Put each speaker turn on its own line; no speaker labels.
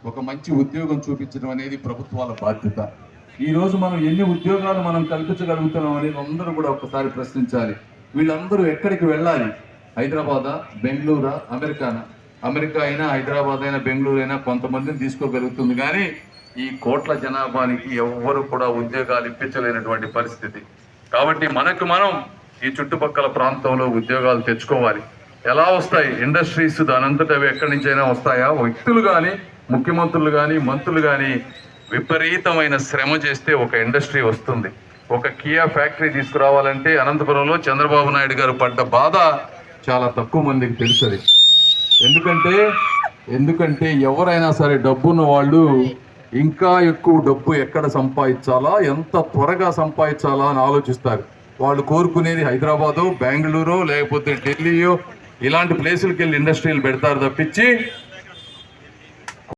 ఒక మంచి ఉద్యోగం చూపించడం అనేది ప్రభుత్వాల బాధ్యత. ఈరోజు మనం ఎన్ని ఉద్యోగాలు మనం కల్పించగలుగుతున్నాం అనేది అందరూ కూడా ఒకసారి ప్రశ్నించాలి. వీళ్ళందరూ ఎక్కడికి వెళ్ళాలి? హైదరాబాదా, బెంగళూరా, అమెరికానా? అమెరికా అయినా హైదరాబాద్ అయినా బెంగళూరు అయినా కొంతమందిని తీసుకోగలుగుతుంది, కానీ ఈ కోట్ల జనాభానికి ఎవ్వరు కూడా ఉద్యోగాలు ఇప్పించలేనటువంటి పరిస్థితి. కాబట్టి మనకు మనం ఈ చుట్టుపక్కల ప్రాంతంలో ఉద్యోగాలు తెచ్చుకోవాలి. ఎలా వస్తాయి? ఇండస్ట్రీస్ దానంతటా అవి ఎక్కడి నుంచి అయినా వస్తాయా? వ్యక్తులు కానీ, ముఖ్యమంత్రులు కానీ, మంత్రులు కానీ విపరీతమైన శ్రమ చేస్తే ఒక ఇండస్ట్రీ వస్తుంది. ఒక కియా ఫ్యాక్టరీ తీసుకురావాలంటే అనంతపురంలో చంద్రబాబు నాయుడు గారు పడ్డ బాధ చాలా తక్కువ మందికి తెలుసది. ఎందుకంటే ఎవరైనా సరే డబ్బున్న వాళ్ళు ఇంకా ఎక్కువ డబ్బు ఎక్కడ సంపాదించాలా, ఎంత త్వరగా సంపాదించాలా అని ఆలోచిస్తారు. వాళ్ళు కోరుకునేది హైదరాబాదో, బెంగళూరు, లేకపోతే ఢిల్లీయో ఇలాంటి ప్లేసులకి వెళ్ళి ఇండస్ట్రీలు పెడతారు తప్పించి